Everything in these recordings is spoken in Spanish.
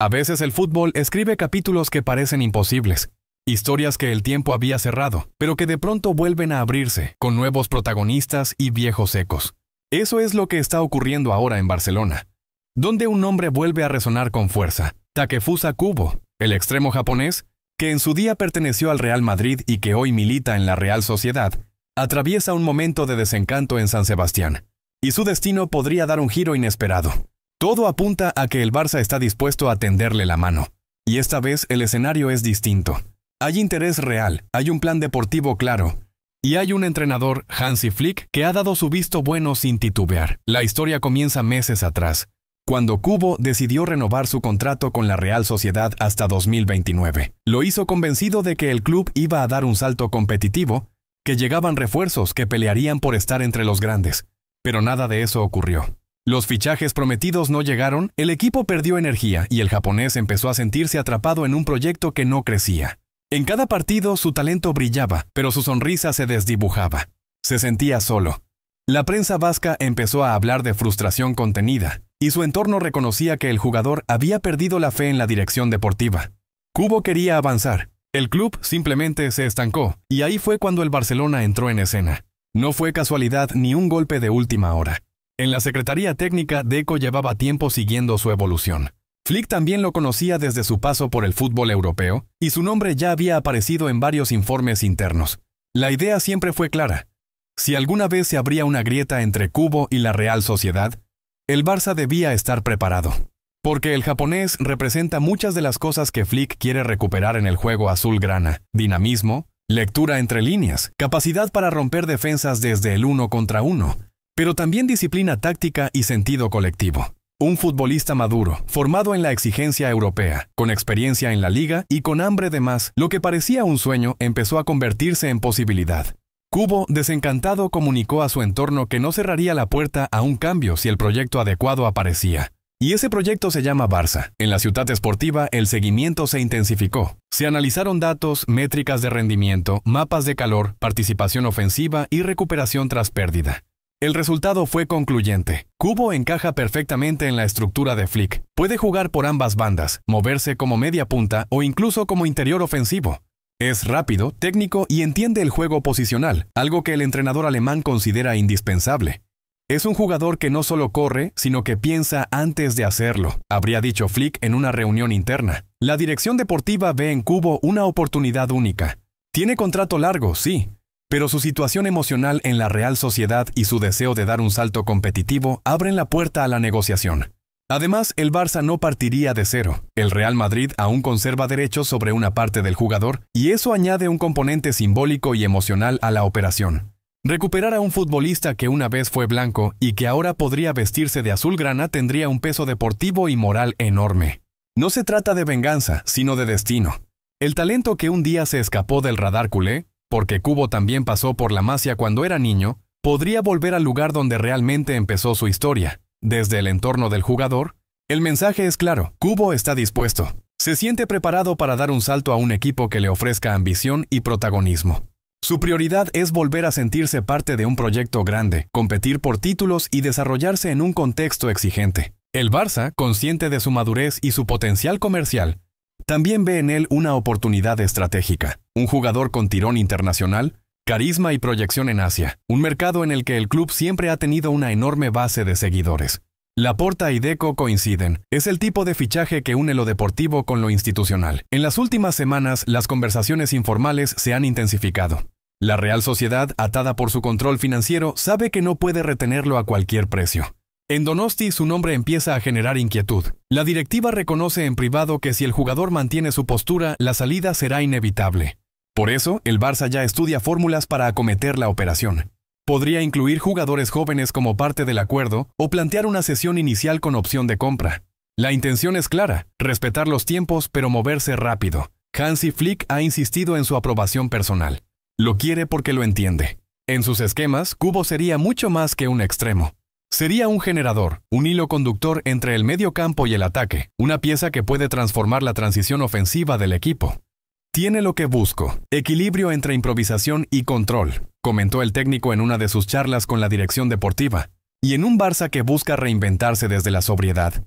A veces el fútbol escribe capítulos que parecen imposibles, historias que el tiempo había cerrado, pero que de pronto vuelven a abrirse, con nuevos protagonistas y viejos ecos. Eso es lo que está ocurriendo ahora en Barcelona, donde un nombre vuelve a resonar con fuerza: Takefusa Kubo, el extremo japonés, que en su día perteneció al Real Madrid y que hoy milita en la Real Sociedad, atraviesa un momento de desencanto en San Sebastián, y su destino podría dar un giro inesperado. Todo apunta a que el Barça está dispuesto a tenderle la mano, y esta vez el escenario es distinto. Hay interés real, hay un plan deportivo claro, y hay un entrenador, Hansi Flick, que ha dado su visto bueno sin titubear. La historia comienza meses atrás, cuando Kubo decidió renovar su contrato con la Real Sociedad hasta 2029. Lo hizo convencido de que el club iba a dar un salto competitivo, que llegaban refuerzos que pelearían por estar entre los grandes, pero nada de eso ocurrió. Los fichajes prometidos no llegaron, el equipo perdió energía y el japonés empezó a sentirse atrapado en un proyecto que no crecía. En cada partido su talento brillaba, pero su sonrisa se desdibujaba. Se sentía solo. La prensa vasca empezó a hablar de frustración contenida, y su entorno reconocía que el jugador había perdido la fe en la dirección deportiva. Kubo quería avanzar. El club simplemente se estancó, y ahí fue cuando el Barcelona entró en escena. No fue casualidad ni un golpe de última hora. En la Secretaría Técnica, Deco llevaba tiempo siguiendo su evolución. Flick también lo conocía desde su paso por el fútbol europeo, y su nombre ya había aparecido en varios informes internos. La idea siempre fue clara. Si alguna vez se abría una grieta entre Kubo y la Real Sociedad, el Barça debía estar preparado. Porque el japonés representa muchas de las cosas que Flick quiere recuperar en el juego azulgrana: dinamismo, lectura entre líneas, capacidad para romper defensas desde el 1 contra 1, pero también disciplina táctica y sentido colectivo. Un futbolista maduro, formado en la exigencia europea, con experiencia en la liga y con hambre de más. Lo que parecía un sueño empezó a convertirse en posibilidad. Kubo, desencantado, comunicó a su entorno que no cerraría la puerta a un cambio si el proyecto adecuado aparecía. Y ese proyecto se llama Barça. En la ciudad esportiva, el seguimiento se intensificó. Se analizaron datos, métricas de rendimiento, mapas de calor, participación ofensiva y recuperación tras pérdida. El resultado fue concluyente. Kubo encaja perfectamente en la estructura de Flick. Puede jugar por ambas bandas, moverse como media punta o incluso como interior ofensivo. Es rápido, técnico y entiende el juego posicional, algo que el entrenador alemán considera indispensable. Es un jugador que no solo corre, sino que piensa antes de hacerlo, habría dicho Flick en una reunión interna. La dirección deportiva ve en Kubo una oportunidad única. Tiene contrato largo, sí, pero su situación emocional en la Real Sociedad y su deseo de dar un salto competitivo abren la puerta a la negociación. Además, el Barça no partiría de cero. El Real Madrid aún conserva derechos sobre una parte del jugador, y eso añade un componente simbólico y emocional a la operación. Recuperar a un futbolista que una vez fue blanco y que ahora podría vestirse de azulgrana tendría un peso deportivo y moral enorme. No se trata de venganza, sino de destino. El talento que un día se escapó del radar culé, porque Kubo también pasó por la Masia cuando era niño, podría volver al lugar donde realmente empezó su historia. Desde el entorno del jugador, el mensaje es claro: Kubo está dispuesto. Se siente preparado para dar un salto a un equipo que le ofrezca ambición y protagonismo. Su prioridad es volver a sentirse parte de un proyecto grande, competir por títulos y desarrollarse en un contexto exigente. El Barça, consciente de su madurez y su potencial comercial, también ve en él una oportunidad estratégica. Un jugador con tirón internacional, carisma y proyección en Asia, un mercado en el que el club siempre ha tenido una enorme base de seguidores. Laporta y Deco coinciden. Es el tipo de fichaje que une lo deportivo con lo institucional. En las últimas semanas, las conversaciones informales se han intensificado. La Real Sociedad, atada por su control financiero, sabe que no puede retenerlo a cualquier precio. En Donosti su nombre empieza a generar inquietud. La directiva reconoce en privado que si el jugador mantiene su postura, la salida será inevitable. Por eso, el Barça ya estudia fórmulas para acometer la operación. Podría incluir jugadores jóvenes como parte del acuerdo o plantear una cesión inicial con opción de compra. La intención es clara: respetar los tiempos pero moverse rápido. Hansi Flick ha insistido en su aprobación personal. Lo quiere porque lo entiende. En sus esquemas, Kubo sería mucho más que un extremo. Sería un generador, un hilo conductor entre el medio campo y el ataque, una pieza que puede transformar la transición ofensiva del equipo. Tiene lo que busco: equilibrio entre improvisación y control, comentó el técnico en una de sus charlas con la dirección deportiva. Y en un Barça que busca reinventarse desde la sobriedad,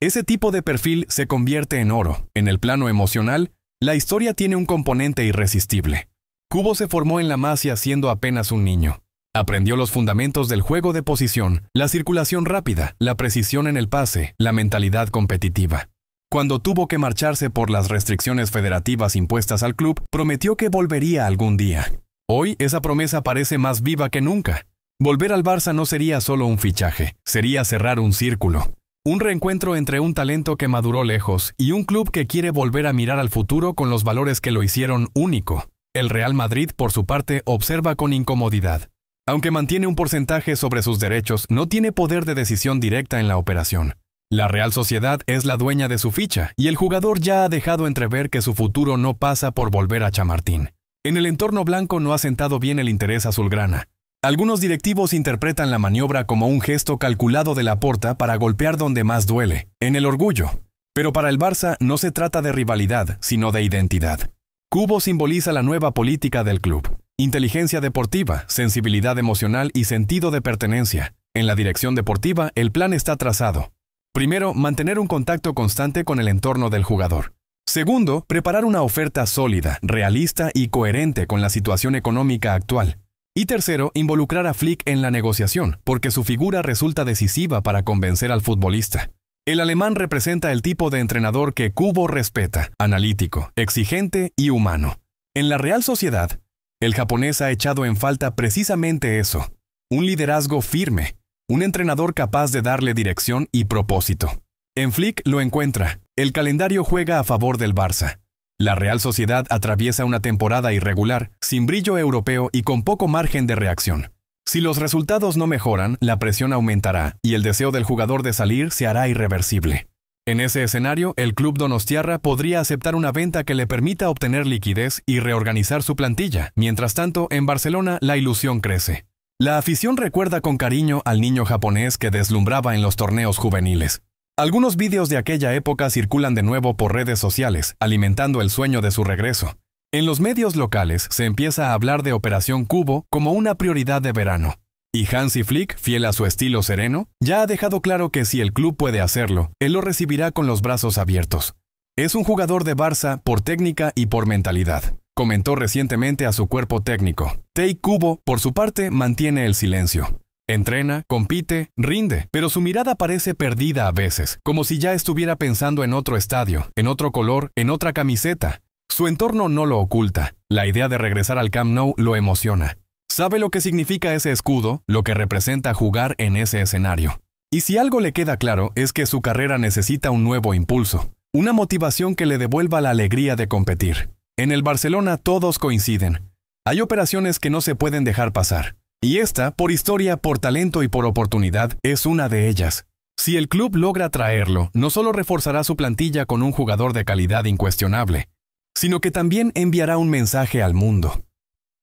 Ese tipo de perfil se convierte en oro. En el plano emocional, la historia tiene un componente irresistible. Kubo se formó en la Masia siendo apenas un niño. Aprendió los fundamentos del juego de posición, la circulación rápida, la precisión en el pase, la mentalidad competitiva. Cuando tuvo que marcharse por las restricciones federativas impuestas al club, prometió que volvería algún día. Hoy esa promesa parece más viva que nunca. Volver al Barça no sería solo un fichaje, sería cerrar un círculo. Un reencuentro entre un talento que maduró lejos y un club que quiere volver a mirar al futuro con los valores que lo hicieron único. El Real Madrid, por su parte, observa con incomodidad. Aunque mantiene un porcentaje sobre sus derechos, no tiene poder de decisión directa en la operación. La Real Sociedad es la dueña de su ficha y el jugador ya ha dejado entrever que su futuro no pasa por volver a Chamartín. En el entorno blanco no ha sentado bien el interés azulgrana. Algunos directivos interpretan la maniobra como un gesto calculado de Laporta para golpear donde más duele, en el orgullo. Pero para el Barça no se trata de rivalidad, sino de identidad. Kubo simboliza la nueva política del club. Inteligencia deportiva, sensibilidad emocional y sentido de pertenencia. En la dirección deportiva, el plan está trazado. Primero, mantener un contacto constante con el entorno del jugador. Segundo, preparar una oferta sólida, realista y coherente con la situación económica actual. Y tercero, involucrar a Flick en la negociación, porque su figura resulta decisiva para convencer al futbolista. El alemán representa el tipo de entrenador que Kubo respeta, analítico, exigente y humano. En la Real Sociedad, el japonés ha echado en falta precisamente eso, un liderazgo firme, un entrenador capaz de darle dirección y propósito. En Flick lo encuentra. El calendario juega a favor del Barça. La Real Sociedad atraviesa una temporada irregular, sin brillo europeo y con poco margen de reacción. Si los resultados no mejoran, la presión aumentará y el deseo del jugador de salir se hará irreversible. En ese escenario, el club donostiarra podría aceptar una venta que le permita obtener liquidez y reorganizar su plantilla. Mientras tanto, en Barcelona la ilusión crece. La afición recuerda con cariño al niño japonés que deslumbraba en los torneos juveniles. Algunos vídeos de aquella época circulan de nuevo por redes sociales, alimentando el sueño de su regreso. En los medios locales se empieza a hablar de Operación Kubo como una prioridad de verano. Y Hansi Flick, fiel a su estilo sereno, ya ha dejado claro que si el club puede hacerlo, él lo recibirá con los brazos abiertos. Es un jugador de Barça por técnica y por mentalidad, comentó recientemente a su cuerpo técnico. Tei Kubo, por su parte, mantiene el silencio. Entrena, compite, rinde, pero su mirada parece perdida a veces, como si ya estuviera pensando en otro estadio, en otro color, en otra camiseta. Su entorno no lo oculta. La idea de regresar al Camp Nou lo emociona. Sabe lo que significa ese escudo, lo que representa jugar en ese escenario. Y si algo le queda claro es que su carrera necesita un nuevo impulso, una motivación que le devuelva la alegría de competir. En el Barcelona todos coinciden. Hay operaciones que no se pueden dejar pasar. Y esta, por historia, por talento y por oportunidad, es una de ellas. Si el club logra traerlo, no solo reforzará su plantilla con un jugador de calidad incuestionable, sino que también enviará un mensaje al mundo.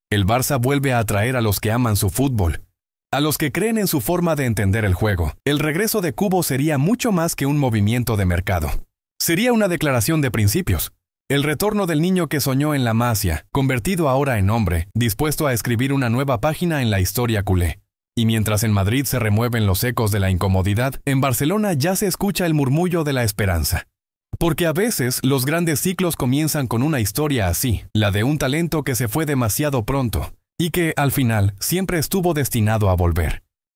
El Barça vuelve a atraer a los que aman su fútbol, a los que creen en su forma de entender el juego. El regreso de Kubo sería mucho más que un movimiento de mercado. Sería una declaración de principios. El retorno del niño que soñó en la Masia, convertido ahora en hombre, dispuesto a escribir una nueva página en la historia culé. Y mientras en Madrid se remueven los ecos de la incomodidad, en Barcelona ya se escucha el murmullo de la esperanza. Porque a veces los grandes ciclos comienzan con una historia así, la de un talento que se fue demasiado pronto, y que, al final, siempre estuvo destinado a volver.